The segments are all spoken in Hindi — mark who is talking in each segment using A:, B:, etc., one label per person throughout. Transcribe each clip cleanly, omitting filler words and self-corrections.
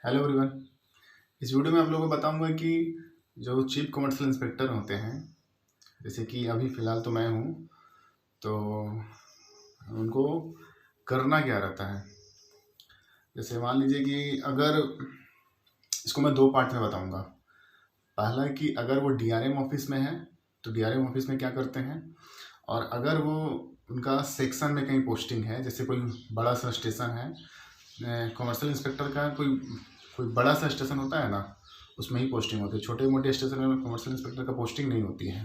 A: Hello everyone. इस वीडियो में आप लोगों को बताऊंगा कि जो चीफ कमर्शियल इंस्पेक्टर होते हैं, जैसे कि अभी फ़िलहाल तो मैं हूँ, तो उनको करना क्या रहता है। जैसे मान लीजिए कि अगर इसको मैं दो पार्ट में बताऊंगा। पहला कि अगर वो डीआरएम ऑफिस में है तो डीआरएम ऑफिस में क्या करते हैं, और अगर वो उनका सेक्शन में कहीं पोस्टिंग है, जैसे कोई बड़ा सा स्टेशन है कमर्शियल इंस्पेक्टर का, कोई कोई बड़ा सा स्टेशन होता है ना, उसमें ही पोस्टिंग होती है। छोटे मोटे स्टेशन में कमर्शियल इंस्पेक्टर का पोस्टिंग नहीं होती है।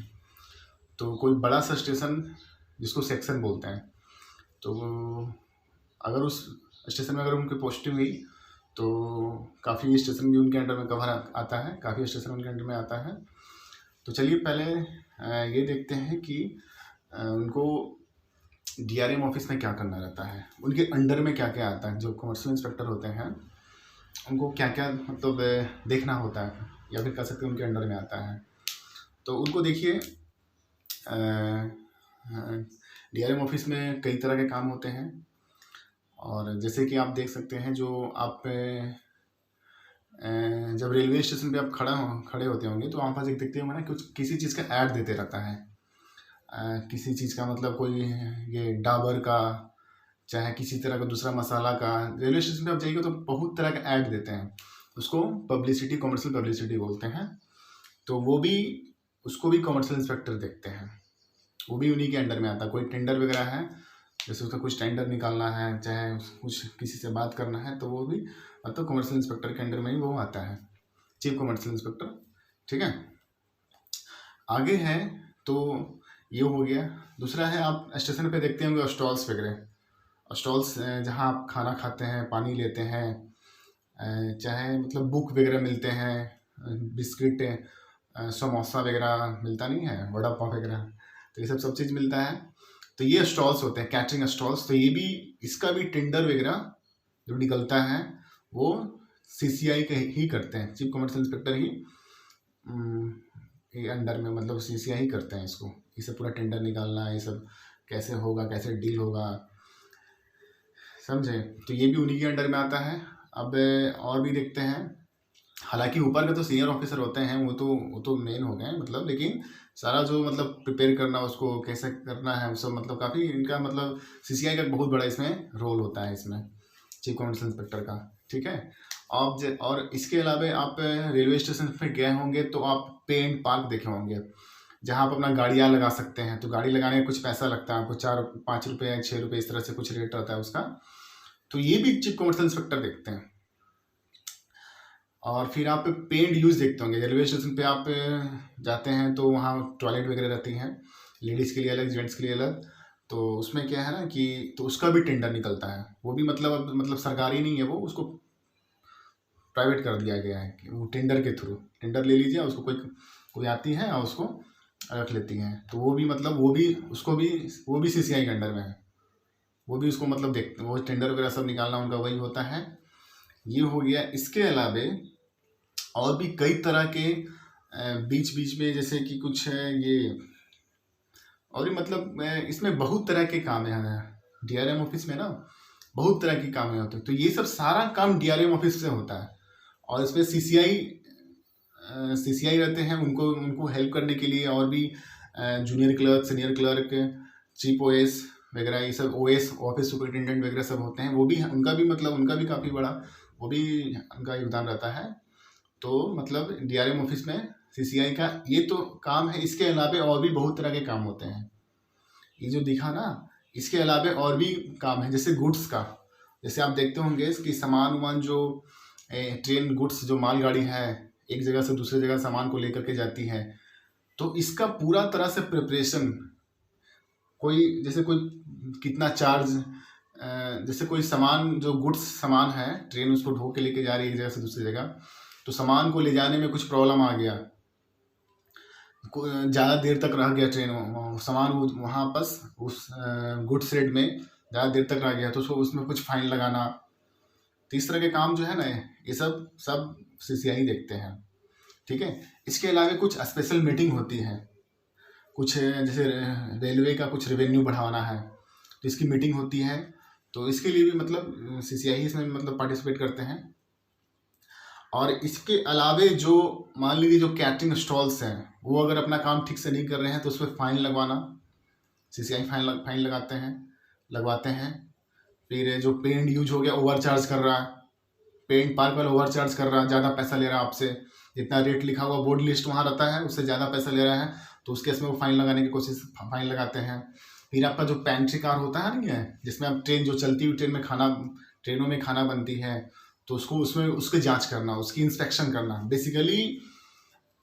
A: तो कोई बड़ा सा स्टेशन जिसको सेक्शन बोलते हैं, तो अगर उस स्टेशन में अगर उनकी पोस्टिंग हुई तो काफ़ी स्टेशन भी उनके अंडर में कवर आता है, काफ़ी स्टेशन उनके अंडर में आता है। तो चलिए पहले ये देखते हैं कि उनको डीआरएम ऑफिस में क्या करना रहता है, उनके अंडर में क्या क्या आता है। जो कमर्शियल इंस्पेक्टर होते हैं उनको क्या क्या मतलब देखना होता है, या फिर कह सकते हैं उनके अंडर में आता है। तो उनको देखिए, डीआरएम ऑफिस में कई तरह के काम होते हैं, और जैसे कि आप देख सकते हैं, जो आप जब रेलवे स्टेशन पे आप खड़े होते होंगे तो वहाँ पास एक देखते होंगे ना, कुछ किसी चीज़ का ऐड देते रहता है। किसी चीज़ का मतलब कोई ये डाबर का, चाहे किसी तरह का दूसरा मसाला का। रेलवे स्टेशन पे आप जाइए तो बहुत तरह का ऐड देते हैं, उसको पब्लिसिटी, कमर्शियल पब्लिसिटी बोलते हैं। तो वो भी, उसको भी कमर्शियल इंस्पेक्टर देखते हैं, वो भी उन्हीं के अंडर में आता है। कोई टेंडर वगैरह है, जैसे उसका कुछ टेंडर निकालना है, चाहे कुछ किसी से बात करना है, तो वो भी मतलब कमर्शियल इंस्पेक्टर के अंडर में ही वो आता है, चीफ कमर्शियल इंस्पेक्टर। ठीक है, आगे है तो ये हो गया। दूसरा है, आप स्टेशन पे देखते होंगे स्टॉल्स वगैरह, स्टॉल्स जहाँ आप खाना खाते हैं, पानी लेते हैं, चाहे मतलब बुक वगैरह मिलते हैं, बिस्किट, समोसा वगैरह मिलता नहीं है, वड़ा पाव वगैरह, तो ये सब चीज़ मिलता है। तो ये स्टॉल्स होते हैं, कैटरिंग स्टॉल्स। तो ये भी, इसका भी टेंडर वगैरह जो निकलता है वो सीसीआई के ही करते हैं, चीफ कमर्शियल इंस्पेक्टर ही ये अंडर में, मतलब सीसीआई ही करते हैं इसको। ये सब पूरा टेंडर निकालना, ये सब कैसे होगा, कैसे डील होगा, समझे। तो ये भी उन्हीं के अंडर में आता है। अब और भी देखते हैं, हालांकि ऊपर के तो सीनियर ऑफिसर होते हैं, वो तो मेन हो गए मतलब, लेकिन सारा जो मतलब प्रिपेयर करना, उसको कैसे करना है, वो सब मतलब काफ़ी इनका मतलब सीसीआई का बहुत बड़ा इसमें रोल होता है, इसमें चीफ कमर्शियल इंस्पेक्टर का। ठीक है, और इसके अलावा आप रेलवे स्टेशन पे गए होंगे तो आप पे एंड पार्क देखे होंगे, जहाँ आप अपना गाड़ियाँ लगा सकते हैं। तो गाड़ी लगाने में कुछ पैसा लगता है आपको, 4-5 रुपये या 6 रुपये, इस तरह से कुछ रेट रहता है उसका। तो ये भी चीफ कमर्शियल इंस्पेक्टर देखते हैं। और फिर आप पेड यूज़ देखते होंगे, रेलवे स्टेशन पे आप जाते हैं तो वहाँ टॉयलेट वगैरह रहती हैं, लेडीज़ के लिए अलग, जेंट्स के लिए अलग। तो उसमें क्या है ना कि, तो उसका भी टेंडर निकलता है, वो भी मतलब अब मतलब सरकारी नहीं है, वो उसको प्राइवेट कर दिया गया है कि वो टेंडर के थ्रू, टेंडर ले लीजिए, उसको कोई कोई आती है और उसको रख लेती हैं। तो वो भी मतलब, वो भी उसको भी, वो भी सीसीआई के अंडर में है, वो भी उसको मतलब देखते, वो टेंडर वगैरह सब निकालना उनका वही होता है। ये हो गया। इसके अलावे और भी कई तरह के बीच बीच में, जैसे कि कुछ ये, और भी मतलब इसमें बहुत तरह के काम है डीआरएम ऑफिस में ना, बहुत तरह के काम होते हैं। तो ये सब सारा काम डीआरएम ऑफिस से होता है, और इसमें सीसीआई रहते हैं, उनको उनको हेल्प करने के लिए। और भी junior clerk, senior clerk, chief OS वगैरह, ये सब ओएस, ऑफिस सुपरिटेंडेंट वगैरह सब होते हैं। वो भी, उनका भी मतलब, उनका भी काफ़ी बड़ा, वो भी उनका योगदान रहता है। तो मतलब डीआरएम ऑफिस में सीसीआई का ये तो काम है। इसके अलावा और भी बहुत तरह के काम होते हैं, ये जो दिखा ना, इसके अलावा और भी काम है, जैसे गुड्स का। जैसे आप देखते होंगे कि सामान वामान जो ट्रेन गुड्स, जो मालगाड़ी है, एक जगह से दूसरी जगह सामान को लेकर के जाती है, तो इसका पूरा तरह से प्रिपरेशन, कोई जैसे कोई कितना चार्ज, जैसे कोई सामान, जो गुड्स सामान है, ट्रेन उसको ढो के लेके जा रही है एक जगह से दूसरी जगह, तो सामान को ले जाने में कुछ प्रॉब्लम आ गया, ज़्यादा देर तक रह गया ट्रेन, सामान वहाँ बस उस गुड्स रेट में ज़्यादा देर तक रह गया, तो उसको उसमें कुछ फाइन लगाना। तो इस तरह के काम जो है ना, ये सब सब सीसीआई देखते हैं। ठीक है, इसके अलावा कुछ स्पेशल मीटिंग होती है, कुछ जैसे रेलवे का कुछ रेवेन्यू बढ़ाना है, तो इसकी मीटिंग होती है। तो इसके लिए भी मतलब सीसीआई इसमें मतलब पार्टिसिपेट करते हैं। और इसके अलावे जो मान लीजिए जो कैटरिंग स्टॉल्स हैं वो अगर अपना काम ठीक से नहीं कर रहे हैं तो उस पर फाइन लगवाना, CCI फाइन लगवाते हैं। फिर जो पेंट यूज हो गया ओवर चार्ज कर रहा है, पेंट पार्क वाला ओवर चार्ज कर रहा है, ज़्यादा पैसा ले रहा है आपसे, जितना रेट लिखा हुआ बोर्ड लिस्ट वहाँ रहता है उससे ज़्यादा पैसा ले रहा है, तो उस केस में वो फाइन लगाने की फाइन लगाते हैं। फिर आपका जो पेंट्री कार होता है नहीं है, जिसमें आप ट्रेन जो चलती हुई ट्रेनों में खाना बनती है, तो उसमें उसकी जांच करना, उसकी इंस्पेक्शन करना। बेसिकली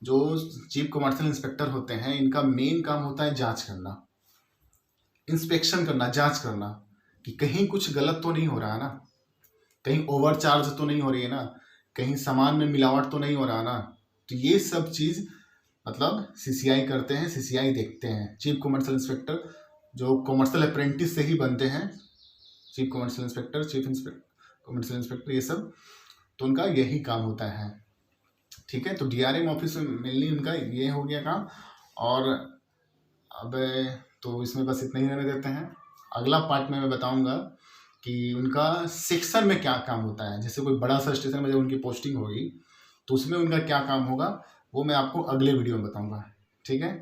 A: जो चीफ कमर्शियल इंस्पेक्टर होते हैं इनका मेन काम होता है जांच करना, इंस्पेक्शन करना, जांच करना कि कहीं कुछ गलत तो नहीं हो रहा है ना, कहीं ओवर चार्ज तो नहीं हो रही है ना, कहीं सामान में मिलावट तो नहीं हो रहा ना। तो ये सब चीज़ मतलब CCI करते हैं, CCI देखते हैं। चीफ कमर्शियल इंस्पेक्टर जो कमर्शियल अप्रेंटिस से ही बनते हैं, chief commercial inspector, commercial inspector, ये सब तो उनका यही काम होता है। ठीक है, तो DRM ऑफिस में मेनली उनका ये हो गया काम। और अब तो इसमें बस इतना ही रहने देते हैं। अगला पार्ट में मैं बताऊंगा कि उनका सेक्शन में क्या काम होता है। जैसे कोई बड़ा सा स्टेशन में जब उनकी पोस्टिंग होगी तो उसमें उनका क्या काम होगा वो मैं आपको अगले वीडियो में बताऊंगा। ठीक है।